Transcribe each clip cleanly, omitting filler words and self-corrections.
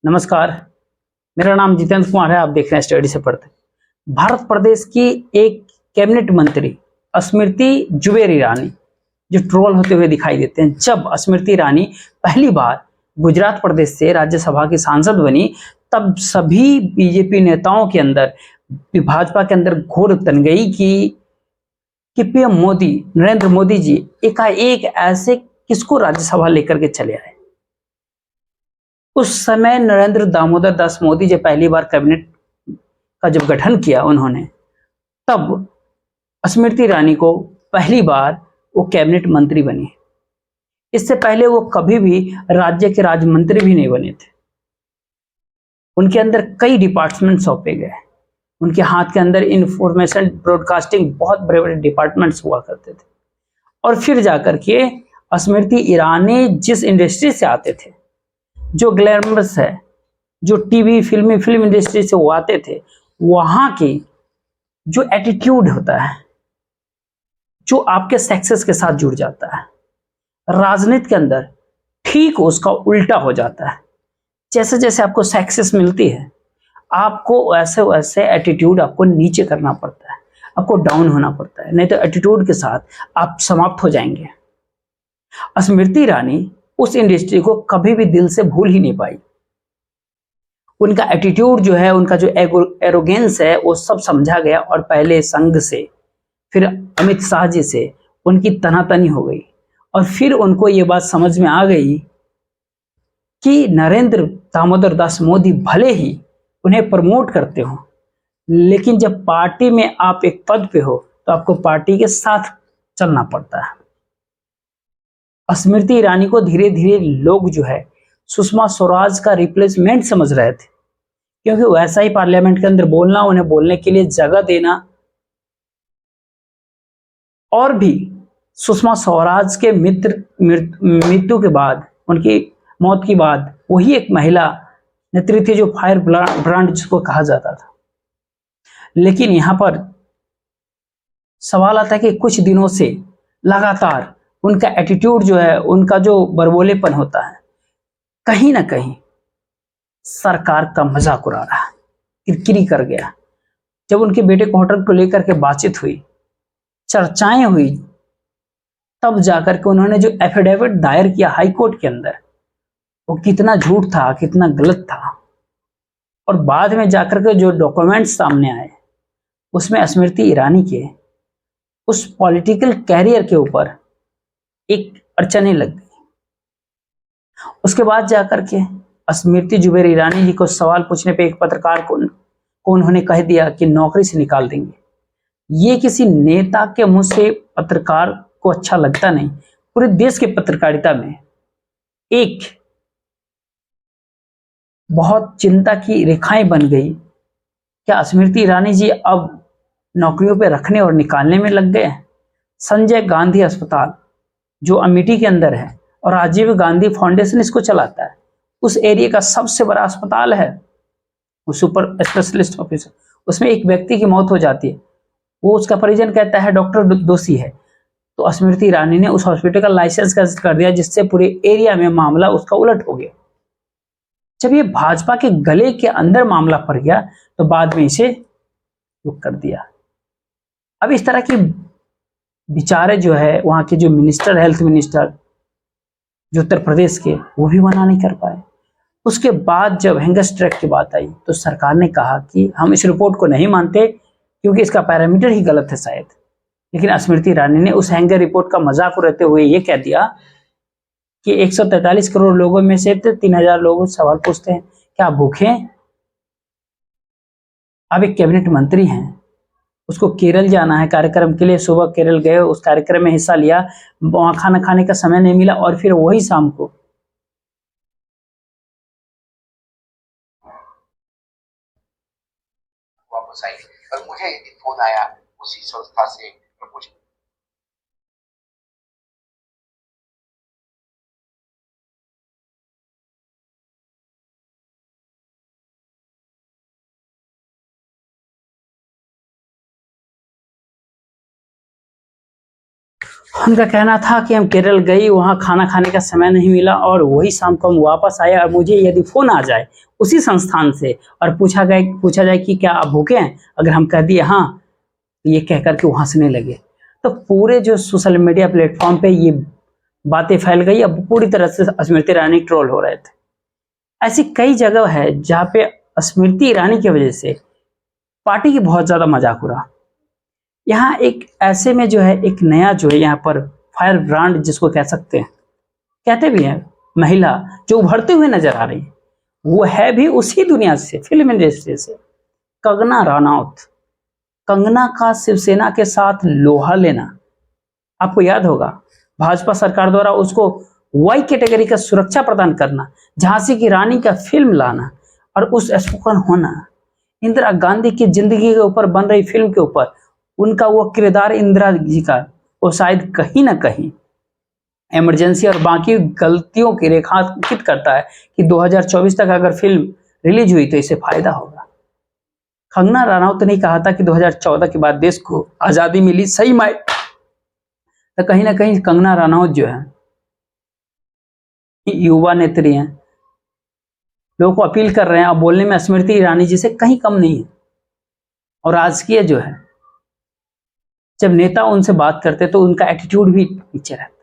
नमस्कार। मेरा नाम जितेंद्र कुमार है। आप देख रहे हैं स्टडी से पढ़ते। भारत प्रदेश की एक कैबिनेट मंत्री स्मृति जुबिन ईरानी जो ट्रोल होते हुए दिखाई देते हैं। जब स्मृति ईरानी पहली बार गुजरात प्रदेश से राज्यसभा की सांसद बनी, तब सभी बीजेपी नेताओं के अंदर, भाजपा के अंदर घोर तन गई कि पीएम मोदी, नरेंद्र मोदी जी एकाएक ऐसे किसको राज्यसभा लेकर के चले आए। उस समय नरेंद्र दामोदर दास मोदी जब पहली बार कैबिनेट का जब गठन किया उन्होंने, तब स्मृति ईरानी को पहली बार वो कैबिनेट मंत्री बनी। इससे पहले वो कभी भी राज्य के राज्य मंत्री भी नहीं बने थे। उनके अंदर कई डिपार्टमेंट सौंपे गए। उनके हाथ के अंदर इंफॉर्मेशन ब्रॉडकास्टिंग बहुत बड़े बड़े डिपार्टमेंट्स हुआ करते थे। और फिर जाकर के स्मृति ईरानी जिस इंडस्ट्री से आते थे, जो ग्लैमरस है, जो टीवी फिल्म इंडस्ट्री से वो आते थे, वहां की जो एटीट्यूड होता है, जो आपके सक्सेस के साथ जुड़ जाता है, राजनीति के अंदर ठीक उसका उल्टा हो जाता है। जैसे जैसे आपको सक्सेस मिलती है, आपको वैसे वैसे एटीट्यूड आपको नीचे करना पड़ता है, आपको डाउन होना पड़ता है, नहीं तो एटीट्यूड के साथ आप समाप्त हो जाएंगे। स्मृति ईरानी उस इंडस्ट्री को कभी भी दिल से भूल ही नहीं पाई। उनका एटीट्यूड जो है, उनका जो एरोगेंस है, वो सब समझा गया। और पहले संघ से, फिर अमित शाह जी से उनकी तनातनी हो गई। और फिर उनको ये बात समझ में आ गई कि नरेंद्र दामोदर दास मोदी भले ही उन्हें प्रमोट करते हो, लेकिन जब पार्टी में आप एक पद पे हो तो आपको पार्टी के साथ चलना पड़ता है। स्मृति ईरानी को धीरे धीरे लोग जो है सुषमा स्वराज का रिप्लेसमेंट समझ रहे थे, क्योंकि वैसा ही पार्लियामेंट के अंदर बोलना, उन्हें बोलने के लिए जगह देना, और भी सुषमा स्वराज के मृत्यु के बाद, उनकी मौत के बाद, वही एक महिला नेत्री थी जो फायर ब्रांड जिसको कहा जाता था। लेकिन यहां पर सवाल आता है कि कुछ दिनों से लगातार उनका एटीट्यूड जो है, उनका जो बरबोलेपन होता है, कहीं ना कहीं सरकार का मजाक उड़ा रहा है, किरकिरी कर गया। जब उनके बेटे क्वार्टर को लेकर के बातचीत हुई, चर्चाएं हुई, तब जाकर के उन्होंने जो एफिडेविट दायर किया हाई कोर्ट के अंदर, वो कितना झूठ था, कितना गलत था। और बाद में जाकर के जो डॉक्यूमेंट्स सामने आए, उसमें स्मृति ईरानी के उस पॉलिटिकल कैरियर के ऊपर एक अड़चने लग गई। उसके बाद जाकर के स्मृति जुबिन ईरानी जी को सवाल पूछने पे एक पत्रकार को उन्होंने कह दिया कि नौकरी से निकाल देंगे। ये किसी नेता के मुंह से पत्रकार को अच्छा लगता नहीं। पूरे देश के पत्रकारिता में एक बहुत चिंता की रेखाएं बन गई। क्या स्मृति ईरानी जी अब नौकरियों पे रखने और निकालने में लग गए? संजय गांधी अस्पताल जो अमेठी के अंदर है, और राजीव गांधी फाउंडेशन इसको चलाता है, उस एरिया का सबसे बड़ा अस्पताल है, वो सुपर स्पेशलिस्ट ऑफिसर, उसमें एक व्यक्ति की मौत हो जाती है, वो उसका परिजन कहता है डॉक्टर दोषी है, तो स्मृति ईरानी ने उस हॉस्पिटल का लाइसेंस कैंसिल कर दिया, जिससे पूरे एरिया में मामला उसका उलट हो गया। जब ये भाजपा के गले के अंदर मामला पड़ गया, तो बाद में इसे रुक कर दिया। अब इस तरह की विचारे जो है, वहां के जो मिनिस्टर, हेल्थ मिनिस्टर जो उत्तर प्रदेश के, वो भी मना नहीं कर पाए। उसके बाद जब हैंगर्स ट्रैक की बात आई, तो सरकार ने कहा कि हम इस रिपोर्ट को नहीं मानते, क्योंकि इसका पैरामीटर ही गलत है शायद। लेकिन स्मृति ईरानी ने उस हैंगर रिपोर्ट का मजाक उड़ाते हुए ये कह दिया कि 143 करोड़ लोगों में से 3000 लोग सवाल पूछते हैं, क्या आप भूखे हैं? आप एक कैबिनेट मंत्री हैं, उसको केरल जाना है कार्यक्रम के लिए, सुबह केरल गए, उस कार्यक्रम में हिस्सा लिया, वहां खाना खाने का समय नहीं मिला, और फिर वही शाम को वापस आई। और मुझे एक दिन फोन आया उसी संस्था से प्रमोशन। उनका कहना था कि हम केरल गई, वहाँ खाना खाने का समय नहीं मिला और वही शाम को हम वापस आए और मुझे यदि फ़ोन आ जाए उसी संस्थान से और पूछा जाए कि क्या आप भूखे हैं, अगर हम कह दिए हाँ, तो ये कह कर के वो हँसने लगे। तो पूरे जो सोशल मीडिया प्लेटफॉर्म पे ये बातें फैल गई, अब पूरी तरह से स्मृति ईरानी ट्रोल हो रहे थे। ऐसी कई जगह है जहाँ पे स्मृति ईरानी की वजह से पार्टी की बहुत ज़्यादा मजाक हो रहा। यहाँ एक ऐसे में जो है एक नया जो है यहाँ पर फायर ब्रांड जिसको कह सकते हैं, कहते भी हैं, महिला जो उभरते हुए नजर आ रही है, वो है भी उसी दुनिया से, फिल्म इंडस्ट्री से, कंगना रनौत। कंगना का शिवसेना के साथ लोहा लेना, आपको याद होगा, भाजपा सरकार द्वारा उसको वाई कैटेगरी का सुरक्षा प्रदान करना, झांसी की रानी का फिल्म लाना और उस स्पोकन होना, इंदिरा गांधी की जिंदगी के ऊपर बन रही फिल्म के ऊपर उनका वो किरदार इंदिरा जी का, वो शायद कहीं ना कहीं इमरजेंसी और बाकी गलतियों की रेखांकित करता है कि 2024 तक अगर फिल्म रिलीज हुई तो इसे फायदा होगा। कंगना रनौत ने कहा था कि 2014 के बाद देश को आजादी मिली, सही माय तो कहीं ना कहीं कंगना रनौत जो है युवा नेत्री हैं, लोगों को अपील कर रहे हैं और बोलने में स्मृति ईरानी जी से कहीं कम नहीं है। और आज की जो है, जब नेता उनसे बात करते तो उनका एटीट्यूड भी नीचे रहता,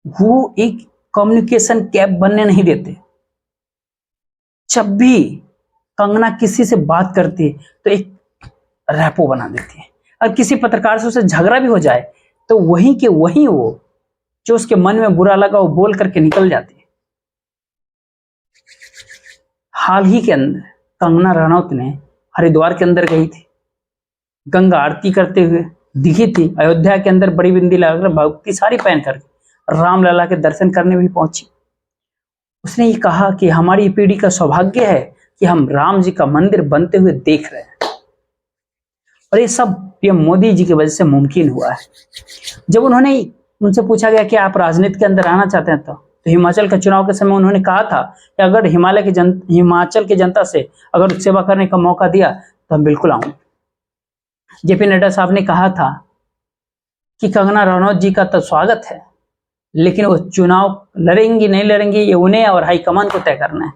वो एक कम्युनिकेशन गैप बनने नहीं देते। जब भी कंगना किसी से बात करती है तो एक रैपो बना देती है, और किसी पत्रकार से उसे झगड़ा भी हो जाए तो वहीं के वहीं वो जो उसके मन में बुरा लगा वो बोल करके निकल जाती है। हाल ही के अंदर कंगना रनौत ने हरिद्वार के अंदर गई थी, गंगा आरती करते हुए दिखी थी, अयोध्या के अंदर बड़ी बिंदी लगाकर भक्ति साड़ी पहन करके रामलला के दर्शन करने भी पहुंची। उसने ये कहा कि हमारी पीढ़ी का सौभाग्य है कि हम राम जी का मंदिर बनते हुए देख रहे हैं, और ये सब पीएम मोदी जी की वजह से मुमकिन हुआ है। जब उनसे पूछा गया कि आप राजनीति के अंदर आना चाहते हैं तो हिमाचल के चुनाव के समय उन्होंने कहा था कि अगर हिमाचल की जनता से अगर सेवा करने का मौका दिया तो हम बिल्कुल आऊंगे। जेपी नड्डा साहब ने कहा था कि कंगना रनौत जी का तो स्वागत है, लेकिन वो चुनाव लड़ेंगी नहीं लड़ेंगी ये उन्हें और हाईकमान को तय करना है।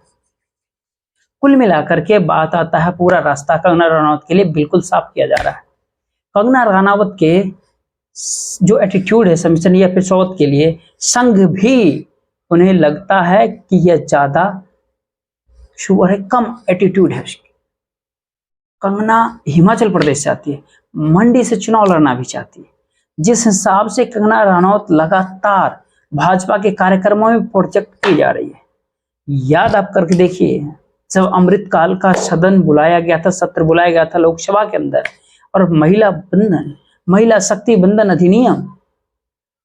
कुल मिलाकर के बात आता है, पूरा रास्ता कंगना रनौत के लिए बिल्कुल साफ किया जा रहा है। कंगना रनौत के जो एटीट्यूड है समीशन या एपिसोड के लिए, संघ भी उन्हें लगता है कि यह ज्यादा शुगर है, कम एटीट्यूड है उसकी। कंगना हिमाचल प्रदेश से आती है, मंडी से चुनाव लड़ना भी चाहती है। जिस हिसाब से कंगना रनौत लगातार भाजपा के कार्यक्रमों में प्रोजेक्ट की जा रही है, याद आप करके देखिए, जब अमृतकाल का सदन बुलाया गया था, सत्र बुलाया गया था लोकसभा के अंदर, और महिला शक्ति बंधन अधिनियम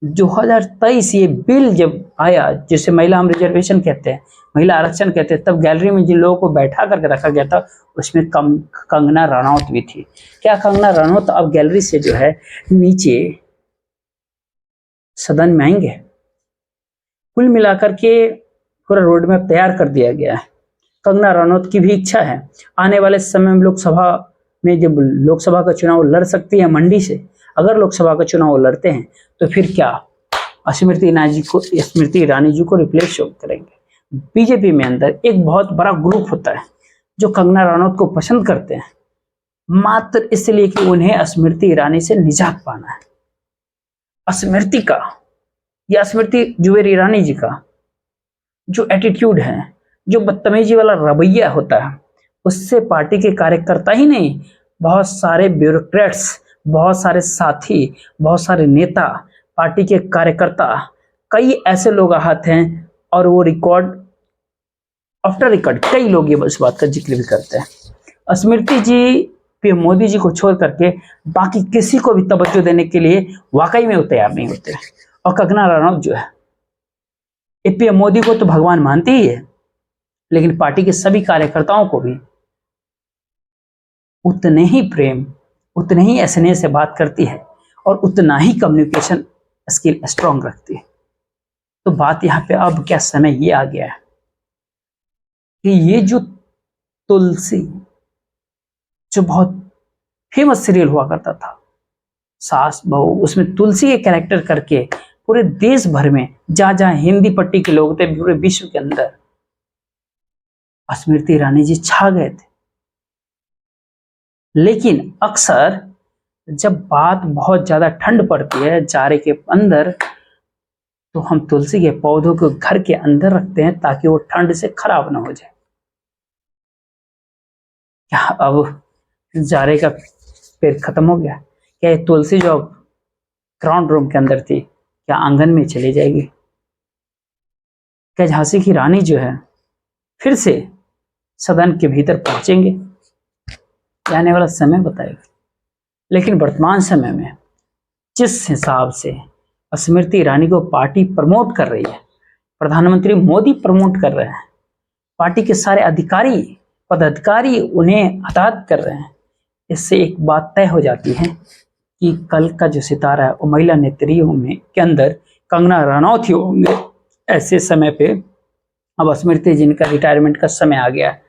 2023 ये बिल जब आया, जिसे महिला हम रिजर्वेशन कहते हैं, महिला आरक्षण कहते हैं, तब गैलरी में जिन लोगों को बैठा करके रखा गया था उसमें कंगना रनौत भी थी। क्या कंगना रनौत अब गैलरी से जो है नीचे सदन में आएंगे? कुल मिलाकर के पूरा रोड मैप तैयार कर दिया गया है। कंगना रनौत की भी इच्छा है आने वाले समय में लोकसभा में, जब लोकसभा का चुनाव लड़ सकती है मंडी से, अगर लोकसभा का चुनाव लड़ते हैं तो फिर क्या स्मृति ईरानी जी को रिप्लेस करेंगे। बीजेपी में अंदर एक बहुत बड़ा ग्रुप होता है जो कंगना रनौत को पसंद करते हैं, मात्र इसलिए कि उन्हें स्मृति ईरानी से निजात पाना है। स्मृति का या स्मृति जुवेर ईरानी जी का जो एटीट्यूड है, जो बदतमीजी वाला रवैया होता है, उससे पार्टी के कार्यकर्ता ही नहीं, बहुत सारे ब्यूरोक्रेट्स, बहुत सारे साथी, बहुत सारे नेता, पार्टी के कार्यकर्ता, कई ऐसे लोग आते हैं और वो रिकॉर्ड आफ्टर रिकॉर्ड कई लोग ये इस बात का जिक्र भी करते हैं। स्मृति जी पीएम मोदी जी को छोड़ करके बाकी किसी को भी तवज्जो देने के लिए वाकई में वो तैयार नहीं होते। और कंगना रनौत जो है पीएम मोदी को तो भगवान मानती ही है, लेकिन पार्टी के सभी कार्यकर्ताओं को भी उतने ही प्रेम, उतने ही स्नेह से बात करती है और उतना ही कम्युनिकेशन स्किल स्ट्रांग रखती है। तो बात यहाँ पे अब क्या समय ये आ गया है कि ये जो तुलसी, जो बहुत फेमस सीरियल हुआ करता था, सास बहू, उसमें तुलसी के कैरेक्टर करके पूरे देश भर में जहां जहां हिंदी पट्टी के लोग थे, पूरे विश्व के अंदर स्मृति ईरानी जी छा गए थे। लेकिन अक्सर जब बात बहुत ज्यादा ठंड पड़ती है जाड़े के अंदर, तो हम तुलसी के पौधों को घर के अंदर रखते हैं ताकि वो ठंड से खराब ना हो जाए। क्या अब जाड़े का पेड़ खत्म हो गया? क्या ये तुलसी जो अब ग्राउंड रूम के अंदर थी, क्या आंगन में चली जाएगी? क्या झांसी की रानी जो है फिर से सदन के भीतर पहुंचेंगे? आने वाला समय बताएगा। लेकिन वर्तमान समय में जिस हिसाब से स्मृति ईरानी को पार्टी प्रमोट कर रही है, प्रधानमंत्री मोदी प्रमोट कर रहे हैं, पार्टी के सारे अधिकारी पदाधिकारी उन्हें हताहत कर रहे हैं, इससे एक बात तय हो जाती है कि कल का जो सितारा है वो महिला नेत्रियों में के अंदर कंगना रनौत ही होंगे। ऐसे समय पे अब स्मृति जिनका रिटायरमेंट का समय आ गया है,